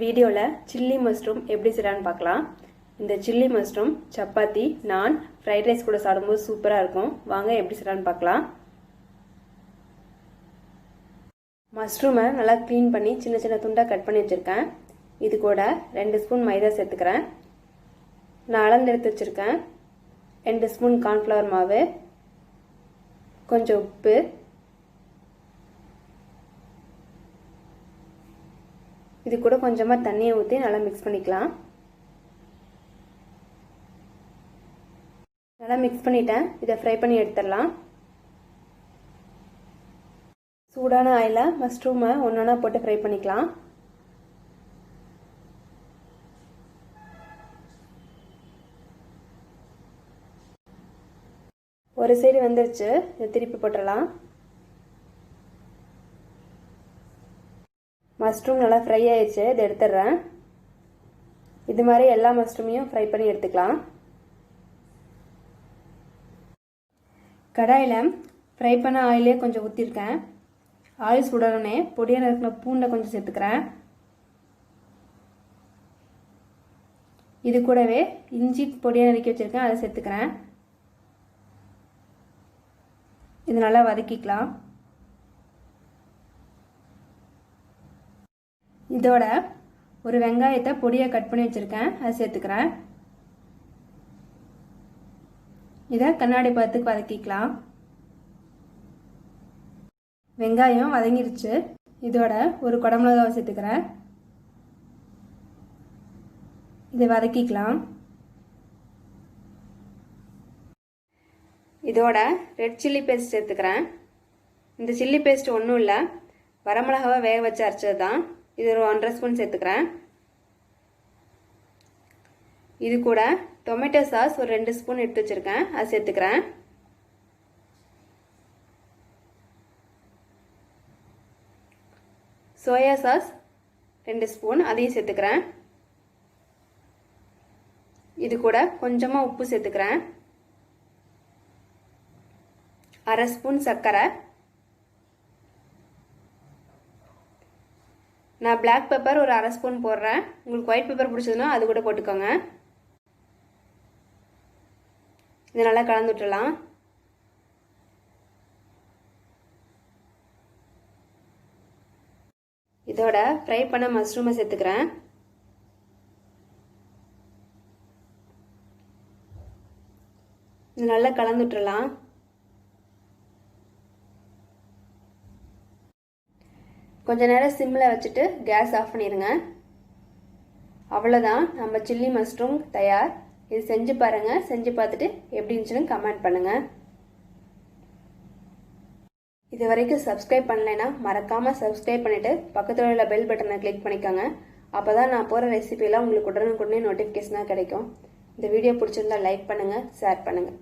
வீடியோவில் chilli mushroom எப்படி செய்யலான்னு பார்க்கலாம். இந்த சில்லி மஷ்ரூம் சப்பாத்தி, நான், ஃப்ரைட் ரைஸ் கூட சாப்பிடும்போது சூப்பராக இருக்கும். வாங்க எப்படி செய்யலான்னு பார்க்கலாம். மஷ்ரூமை நல்லா க்ளீன் பண்ணி சின்ன சின்ன துண்டாக கட் பண்ணி வச்சுருக்கேன். இது கூட 2 ஸ்பூன் மைதா சேர்த்துக்கிறேன். நான் அளந்து எடுத்து வச்சுருக்கேன். 2 ஸ்பூன் கார்ன்ஃப்ளவர் மாவு, கொஞ்சம் உப்பு, இது கூட கொஞ்சமாக தண்ணியை ஊற்றி நல்லா மிக்ஸ் பண்ணிக்கலாம். நல்லா மிக்ஸ் பண்ணிட்டேன். இதை ஃப்ரை பண்ணி எடுத்துடலாம். சூடான ஆயிலில் மஷ்ரூமை ஒன்றா போட்டு ஃப்ரை பண்ணிக்கலாம். ஒரு சைடு வந்துருச்சு, இதை திருப்பி போட்டுடலாம். மஷ்ரூம் நல்லா ஃப்ரை ஆயிடுச்சு, இதை எடுத்துடுறேன். இது மாதிரி எல்லா மஷ்ரூமையும் ஃப்ரை பண்ணி எடுத்துக்கலாம். கடாயில் ஃப்ரை பண்ண ஆயிலே கொஞ்சம் ஊற்றிருக்கேன். ஆயில் சுடனே பொடியாக நறுக்கின பூண்டை கொஞ்சம் சேர்த்துக்கிறேன். இது கூடவே இஞ்சி பொடியாக நறுக்கி வச்சுருக்கேன், அதை சேர்த்துக்கிறேன். இது நல்லா வதக்கிக்கலாம். இதோட ஒரு வெங்காயத்தை பொடியாக கட் பண்ணி வச்சுருக்கேன், அதை சேர்த்துக்கிறேன். இதை கண்ணாடி பதத்துக்கு வதக்கிக்கலாம். வெங்காயம் வதங்கிருச்சு. இதோட ஒரு குடமிளகாவை சேர்த்துக்கிறேன். இதை வதக்கிக்கலாம். இதோட ரெட் சில்லி பேஸ்ட் சேர்த்துக்கிறேன். இந்த சில்லி பேஸ்ட் ஒன்றும் இல்லை, வரமிளகாவை வேக வச்சு அரைச்சது தான். இது ஒரு 1.5 ஸ்பூன் சேர்த்துக்கிறேன். இது கூட டொமேட்டோ சாஸ் ஒரு 2 ஸ்பூன் எடுத்து வச்சுருக்கேன், அதை சேர்த்துக்கிறேன். சோயா சாஸ் 2 ஸ்பூன், அதையும் சேர்த்துக்கிறேன். இது கூட கொஞ்சமாக உப்பு சேர்த்துக்கிறேன். 1/2 ஸ்பூன் சர்க்கரை. நான் பிளாக் பெப்பர் ஒரு 1/2 ஸ்பூன் போடுறேன். உங்களுக்கு ஒயிட் பெப்பர் பிடிச்சதுன்னா அது கூட போட்டுக்கோங்க. இதை நல்லா கலந்து விட்டுடலாம். இதோட ஃப்ரை பண்ண மஷ்ரூமை சேர்த்துக்கிறேன். இது நல்லா கலந்து விட்டுடலாம். கொஞ்ச நேரம் சிம்மில் வச்சுட்டு கேஸ் ஆஃப் பண்ணிடுங்க. அவ்வளோதான், நம்ம சில்லி மஷ்ரூம் தயார். இது செஞ்சு பாருங்கள். செஞ்சு பார்த்துட்டு எப்படி இருந்துச்சுன்னு கமெண்ட் பண்ணுங்கள். இது வரைக்கும் சப்ஸ்கிரைப் பண்ணலைன்னா மறக்காமல் சப்ஸ்கிரைப் பண்ணிவிட்டு பக்கத்தில் உள்ள பெல் பட்டனை கிளிக் பண்ணிக்கோங்க. அப்போ தான் நான் போகிற ரெசிபியெல்லாம் உங்களுக்கு உடனுக்குடனே நோட்டிஃபிகேஷனாக கிடைக்கும். இந்த வீடியோ பிடிச்சிருந்தா லைக் பண்ணுங்கள், ஷேர் பண்ணுங்கள்.